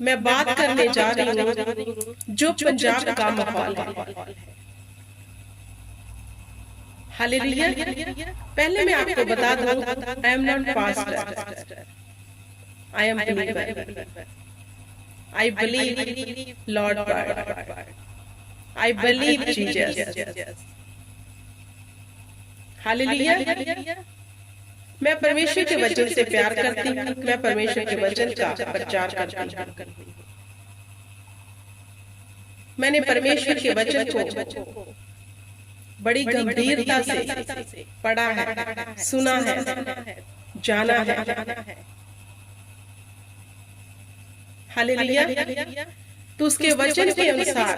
मैं बात करने जा रही हूँ जो पंजाब का माहौल है। हालेलुया। पहले मैं आपको बता दूं, I am not pastor, I am believer. I believe Lord God, I believe Jesus. Hallelujah. मैं परमेश्वर के वचन से प्यार करती हूँ, मैं परमेश्वर के वचन का प्रचार करती हूँ। मैंने परमेश्वर के वचन को बड़ी गंभीरता से पढ़ा है, सुना है, जाना है। हालेलुया। तो उसके वचन के अनुसार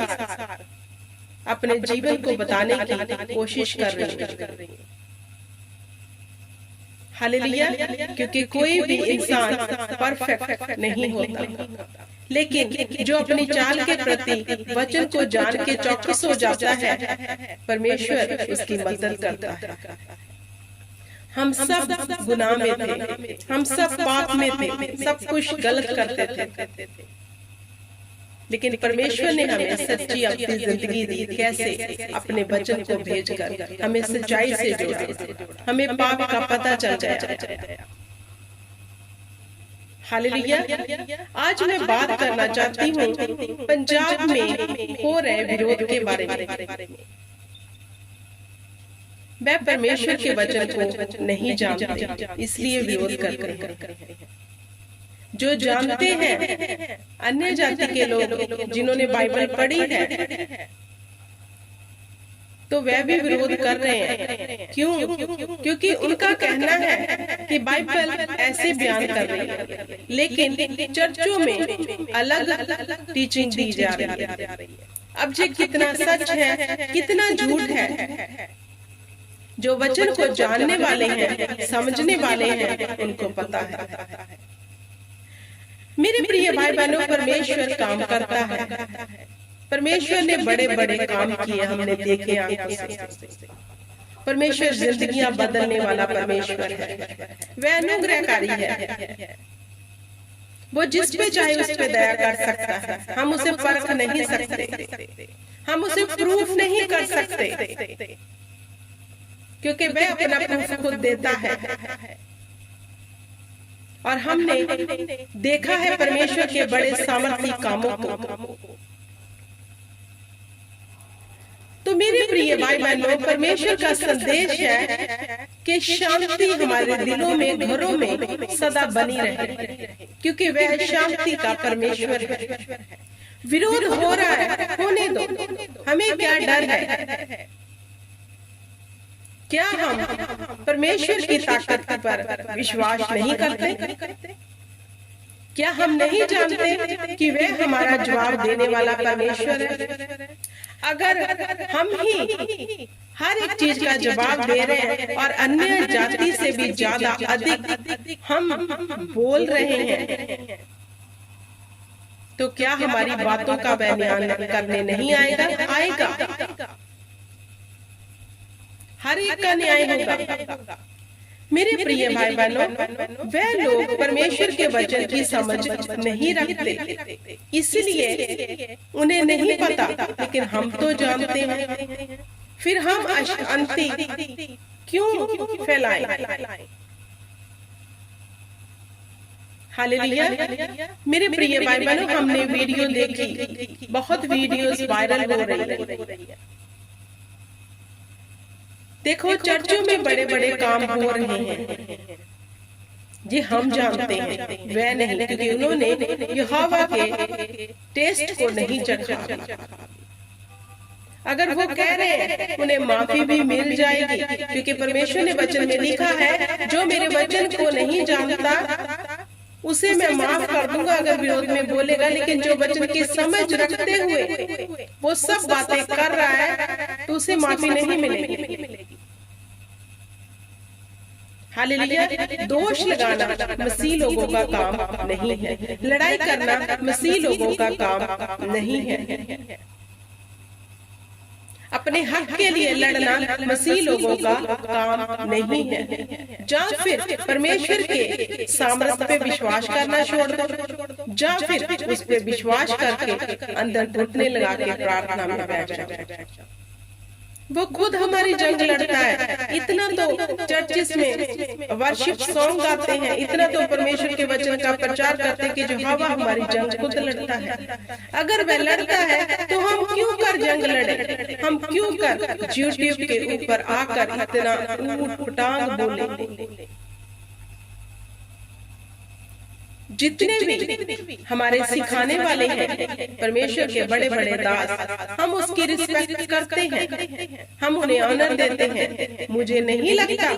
अपने जीवन को बताने की कोशिश कर रही हूँ। हालेलुया। क्योंकि कोई भी इंसान परफेक्ट नहीं होता, लेकिन जो अपनी चाल के प्रति वचन को जान के चौकस हो जाता है, परमेश्वर उसकी मदद करता है। हम सब गुनाह में थे, हम सब पाप में थे, सब कुछ गलत करते थे, लेकिन परमेश्वर ने हमें सच्ची अपनी जिंदगी दी। कैसे? अपने वचन को भेजकर हमें सच्चाई से जोड़ा, हमें पाप का पता चल गया। हालेलुया। आज मैं बात करना चाहती हूँ पंजाब में हो रहे विरोध के बारे में। मैं परमेश्वर के वचन को नहीं जानती, इसलिए विरोध करते हैं। जो जानते हैं, अन्य जाति के लोग जिन्होंने बाइबल पढ़ी है, तो वह भी विरोध कर रहे हैं। क्यों? क्योंकि उनका कहना है कि बाइबल ऐसे बयान कर रही है, लेकिन चर्चों में अलग टीचिंग दी जा रही है। अब ये कितना सच है, कितना झूठ है, जो वचन को जानने वाले हैं, समझने वाले हैं, उनको पता है। मेरे प्रिय भाई बहनों, परमेश्वर काम करता है। परमेश्वर ने बड़े बड़े काम किए, हमने देखे आंखों से। परमेश्वर जिंदगियां बदलने वाला परमेश्वर है, वह अनुग्रहकारी है। वो जिस पे चाहे उस पे दया कर सकता है। हम उसे परख नहीं सकते, हम उसे प्रूफ नहीं कर सकते, क्योंकि वह अपना प्रूफ खुद देता है। और हमने देखा है परमेश्वर के बड़े सामर्थी कामों को। तो मेरे प्रिय भाई बहनों, परमेश्वर का संदेश है कि शांति हमारे दिलों में, घरों में सदा बनी रहे, क्योंकि वह शांति का परमेश्वर है। विरोध हो रहा है, होने दो, हमें क्या डर है? क्या हम परमेश्वर की ताकत पर विश्वास नहीं करते? क्या हम नहीं जानते कि वह हमारा जवाब देने वाला परमेश्वर है? अगर हम ही हर एक चीज का जवाब दे रहे हैं और अन्य जाति से भी ज्यादा अधिक हम बोल रहे हैं, तो क्या हमारी बातों का वह न्याय करने नहीं आएगा? हर एक का न्याय होगा। मेरे प्रिय भाई बहनों, वह लोग परमेश्वर के वचन की समझ नहीं रखते, इसलिए उन्हें नहीं पता, लेकिन हम तो जानते हैं। फिर हम अशांति क्यों फैलाएं? हालेलुया। मेरे प्रिय भाई बहनों, हमने वीडियो देखी, बहुत वीडियोस वायरल हो रही है। देखो, चर्चों में बड़े बड़े काम हो रहे हैं, जी हम जानते हैं, वह नहीं, क्योंकि उन्होंने यहोवा के टेस्ट को नहीं चखा। अगर वो कह रहे हैं, उन्हें माफी भी मिल जाएगी, क्योंकि परमेश्वर ने वचन में लिखा है, जो मेरे वचन को नहीं जानता उसे मैं माफ कर दूंगा अगर विरोध में बोलेगा, लेकिन जो वचन की समझ रखते हुए वो सब बातें कर रहा है, तो उसे माफी नहीं मिलेगी। हालेलुया। दोष लगाना मसीह लोगों का काम नहीं है, लड़ाई करना मसीह लोगों का काम नहीं है। अपने हक के लिए लड़ना मसीह लोगों का काम नहीं है। या फिर परमेश्वर के सामर्थ्य पे विश्वास करना छोड़ दो, या फिर उस पे विश्वास करके अंदर घुटने लगा के प्रार्थना में बैठ जाओ। वो खुद हमारी जंग लड़ता है। इतना तो चर्चिस में वर्शिप सॉन्ग गाते हैं, इतना तो परमेश्वर के वचन का प्रचार करते हैं कि जो हवा हमारी जंग खुद लड़ता है। अगर वह लड़ता है तो हम क्यों कर जंग लड़े? हम क्यों कर यूट्यूब के ऊपर आकर इतना ऊट-पटांग बोले? जितने भी हमारे सिखाने वाले हैं, परमेश्वर के बड़े बड़े दास, हम उसकी रिस्पेक्ट करते हैं, हम उन्हें ऑनर देते हैं। मुझे नहीं लगता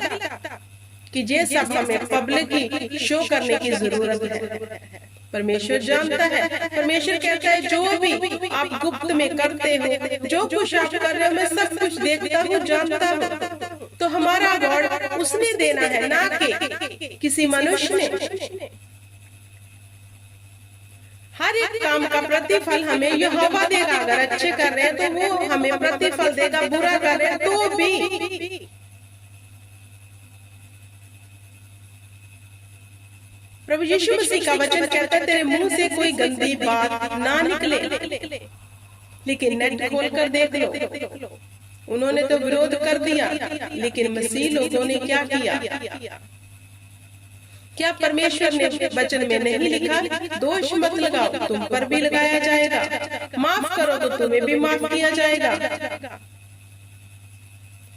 कि ये सब हमें पब्लिक शो करने की जरूरत है। परमेश्वर जानता है। परमेश्वर कहता है जो भी आप गुप्त में करते हो, जो कुछ आप कर रहे हो, मैं सब कुछ देखता हूँ, जानता हूँ। तो हमारा गॉड उसने देना है, ना कि किसी मनुष्य ने। हर एक काम का प्रतिफल हमें यहोवा देगा। अगर अच्छे कर रहे हैं तो वो हमें प्रतिफल देगा, बुरा कर रहे हैं तो भी। प्रभु यीशु मसीह का वचन कहता है तेरे मुंह से कोई गंदी बात ना निकले। लेकिन नेट खोल कर देख लो, उन्होंने तो विरोध कर दिया, लेकिन मसीह लोगों ने क्या किया? क्या परमेश्वर ने वचन में नहीं लिखा दोष मत लगाओ, तुम पर भी लगाया जाएगा, माफ करो तो तुम्हें भी माफ किया जाएगा,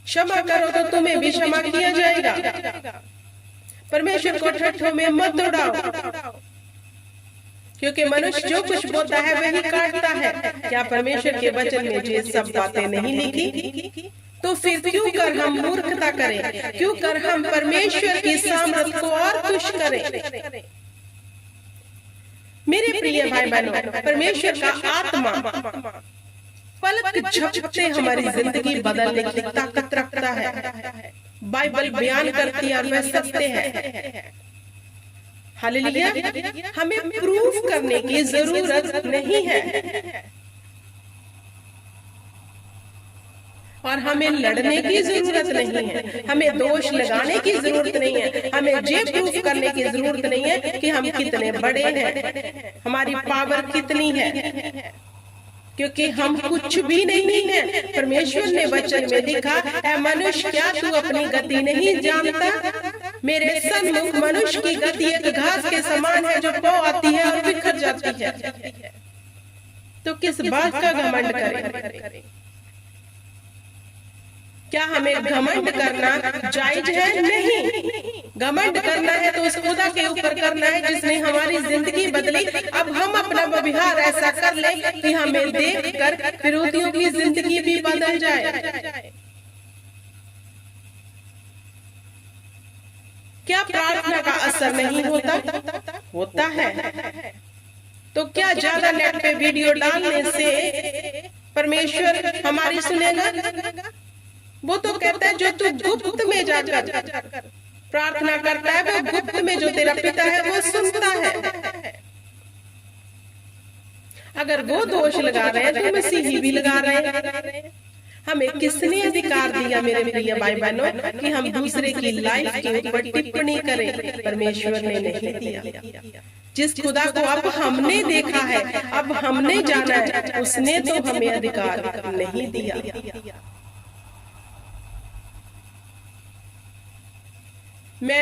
क्षमा करो तो तुम्हें भी क्षमा किया जाएगा। परमेश्वर को ठट्ठों में मत उड़ाओ, क्योंकि मनुष्य जो कुछ बोलता है वही काटता है। क्या परमेश्वर के वचन में ये सब बातें नहीं लिखी? तो फिर क्यों कर हम मूर्खता करें? क्यों कर हम परमेश्वर की सामर्थ को और तुच्छ करें? मेरे प्रिय भाई बहनों, परमेश्वर का आत्मा पलक झपकते हमारी जिंदगी बदलने की ताकत रखता है। बाइबल बयान करती है और वह सत्य है। हालेलुया। हमें प्रूफ करने की जरूरत नहीं है और हमें लड़ने की जरूरत नहीं है, हमें दोष लगाने की जरूरत नहीं है, हमें ये प्रूफ करने की जरूरत नहीं है कि हम कितने बड़े हैं, हमारी पावर कितनी है, क्योंकि हम कुछ भी नहीं है। परमेश्वर ने वचन में लिखा है, मनुष्य क्या तू अपनी गति नहीं जानता? मेरे सन्मुख मनुष्य की गति एक घास के समान है जो पौ आती है और बिखर जाती है। तो किस बात का घमंड करें? क्या हमें घमंड करना जायज है? नहीं। घमंड करना है तो उस खुदा के ऊपर करना है जिसने हमारी जिंदगी बदली। अब हम अपना व्यवहार ऐसा कर ले कि हमें देखकर विरोधियों की जिंदगी भी बदल जाए। क्या प्रार्थना का असर नहीं होता है? तो क्या ज्यादा नेट पे वीडियो डालने से परमेश्वर हमारी सुनेगा? वो तो कहता है जो तू गुप्त में जाकर प्रार्थना करता है, वो गुप्त में जो तेरा पिता है वो सुनता है। अगर वो दोष लगा रहे हैं तो मसीही भी लगा रहे हैं। हमें किसने अधिकार दिया मेरे प्रिय भाई बहनों कि हम दूसरे की लाइफ के ऊपर टिप्पणी करें? परमेश्वर ने नहीं दिया। जिस खुदा को अब हमने देखा है, अब हमने जाना है, उसने तो हमें अधिकार नहीं दिया। मैं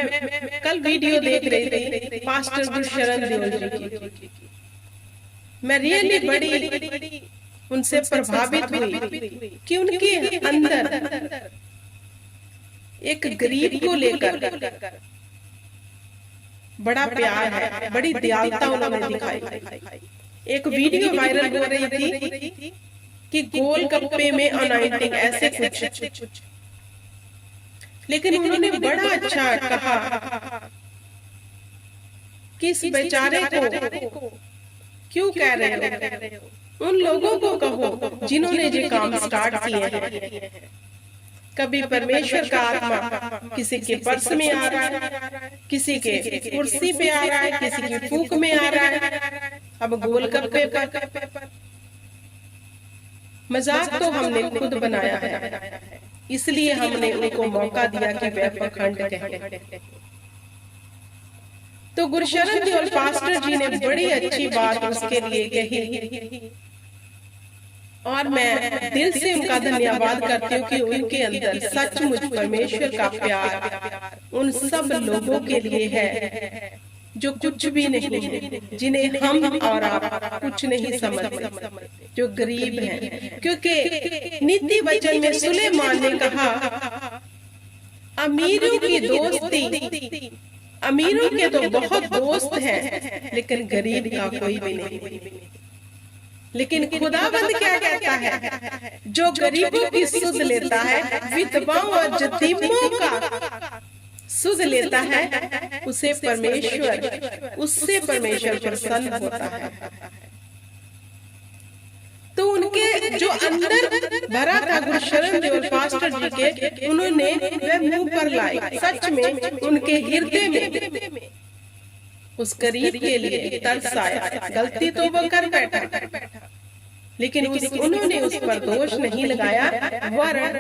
कल वीडियो देख रही थी पास्टर गुरशरण देओल जी की। मैं रियली बड़ी उनसे प्रभावित हुई कि उनके अंदर एक गरीब को लेकर बड़ा प्यार है, बड़ी दयालुता उन्होंने दिखाई। एक वीडियो वायरल हो रही थी कि गोल गप्पे में अनॉइंटिंग ऐसे कुछ, लेकिन उन्होंने बड़ा अच्छा कहा कि इस बेचारे को क्यों कह रहे हो? उन लोगों को कहो जिन्होंने ये काम स्टार्ट किए हैं। कभी परमेश्वर का आत्मा किसी के पर्स में आ रहा है, किसी के कुर्सी पे आ रहा है, किसी की फूक में आ रहा है, अब गोलगप्पे पर। मजाक तो हमने खुद बनाया है, इसलिए हमने उनको मौका दिया कि वह पखंड कहें। तो गुरशरण जी और पास्टर जी ने बड़ी अच्छी बात उसके लिए कही और मैं दिल से उनका धन्यवाद करती हूँ कि उनके अंदर सचमुच परमेश्वर का प्यार उन सब लोगों के लिए है जो कुछ भी नहीं है, जिन्हें हम और आप कुछ नहीं समझते, जो गरीब हैं। क्योंकि नीति वचन में सुलेमान ने कहा, अमीरों की दोस्ती, अमीरों के तो बहुत दोस्त हैं, लेकिन गरीब का कोई भी नहीं। लेकिन खुदाबंद क्या कहता है, जो गरीबों की सुध लेता है, विधवाओं और यतीमों का सुध लेता है, उससे परमेश्वर प्रसन्न होता है। तो उनके जो अंदर भरा था गुरशरण जी और पास्टर जी के, उन्होंने वह मुंह पर लाए। सच में उनके हृदय में उस गरीब के लिए तरस आया। गलती तो वो कर बैठा, लेकिन उन्होंने उस पर दोष नहीं लगाया, वरन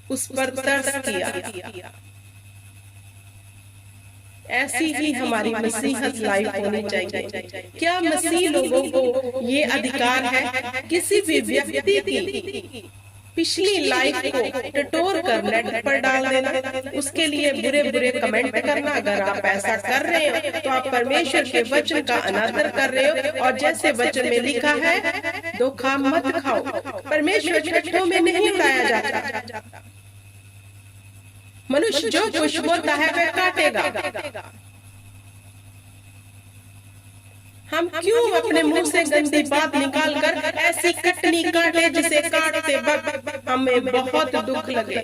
उस पर तरस किया। ऐसी ही हमारी मसीहत लाइफ होनी चाहिए। क्या मसीह लोगों को ये अधिकार है किसी भी व्यक्ति की पिछली लाइफ को टटोर कर नेट पर डाल देना, उसके लिए बुरे बुरे कमेंट करना? अगर आप ऐसा कर रहे हो तो आप परमेश्वर के वचन का अनादर कर रहे हो। और जैसे वचन में लिखा है, धोखा मत खाओ। परमेश्वर छठों में नहीं उड़ाया जाता। मनुष्य जो कुछ बोलता है वह काटेगा। हम क्यों अपने मुंह से गंदी बात निकाल कर ऐसी कटनी काटे जिसे काटते वक्त हमें बहुत दुख लगे।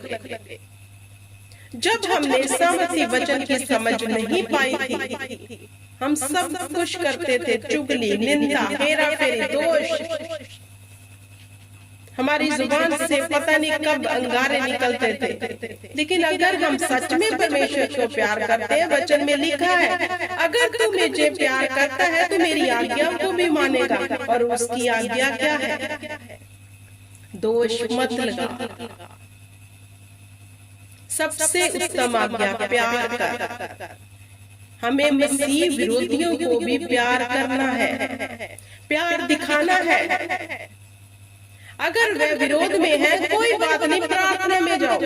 जब हमने सामर्थी वचन की समझ नहीं पाई थी, हम सब कुछ करते थे, चुगली, निंदा, हेरा फेरी, दोष। हमारी जुबान से पता नहीं कब अंगारे निकलते थे। लेकिन अगर हम सच में परमेश्वर को प्यार करते हैं, वचन में लिखा है, अगर तू मुझे प्यार करता है तो मेरी आज्ञा को भी मानेगा। और उसकी आज्ञा क्या है? दोष मत लगा। सबसे उत्तम आज्ञा प्यार कर। हमें मसीह विरोधियों को भी प्यार करना है, प्यार दिखाना है। अगर वह विरोध में है, कोई बात नहीं, प्रार्थना में जाओ।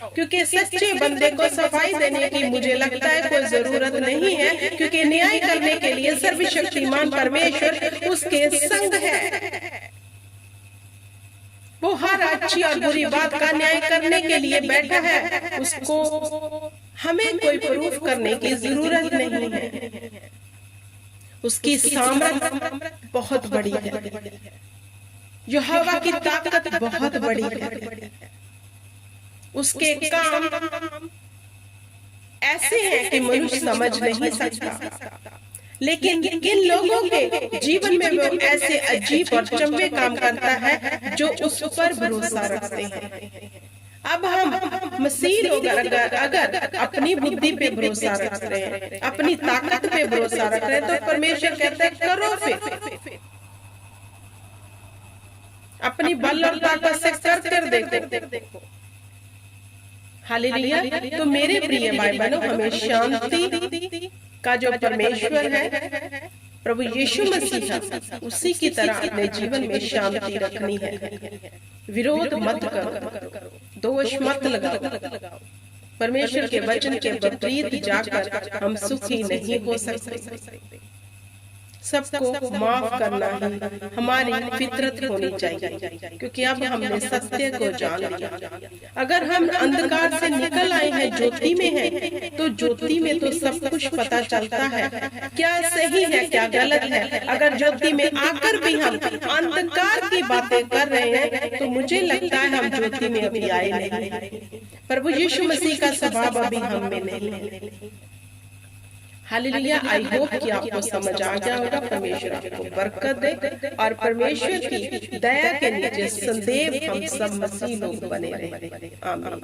क्योंकि सच्चे बंदे को सफाई देने की मुझे लगता है कोई जरूरत नहीं है, क्योंकि न्याय करने के लिए सर्वशक्तिमान परमेश्वर उसके संग है। वो हर अच्छी और बुरी बात का न्याय करने के लिए बैठा है। उसको हमें कोई प्रूफ करने की जरूरत नहीं है। उसकी सामर्थ बहुत बड़ी है। यहोवा की ताकत बहुत बड़ी है। उसके काम ऐसे हैं कि मनुष्य समझ नहीं सकता। लेकिन किन लोगों के जीवन में वो ऐसे अजीब और चंबे काम करता है जो उस पर भरोसा रखते हैं। अब हम मसीह लोग अगर अपनी बुद्धि पे भरोसा रख रहे हैं, अपनी ताकत पे भरोसा रख रहे हैं, तो परमेश्वर कहता है करो, फिर अपनी बल और ताकत से कर देखो। हालेलुया। तो मेरे प्रिय भाई बहनों, हमें शांति का जो परमेश्वर है, प्रभु यीशु मसीह है, उसी की तरह अपने जीवन में शांति रखनी है। विरोध मत करो, दोष मत लगाओ। परमेश्वर के वचन के विपरीत जाकर हम सुखी नहीं हो सकते। सबको माफ करना ही हमारी फितरत होनी चाहिए, क्योंकि अब हमने सत्य को जान लिया। अगर हम अंधकार से निकल आए हैं, ज्योति में हैं, तो ज्योति में तो सब कुछ पता चलता है, क्या सही है क्या गलत है। अगर ज्योति में आकर भी हम अंधकार की बातें कर रहे हैं, तो मुझे लगता है हम ज्योति में अभी आए नहीं। प्रभु यीशु मसीह का स्वभाव अभी हम में नहीं है। हालेलुया। आई होप कि आपको समझ आ गया होगा। परमेश्वर आपको बरकत दे और परमेश्वर की दया के नीचे संदेव हम सब मसीह लोग बने रहे। आमीन।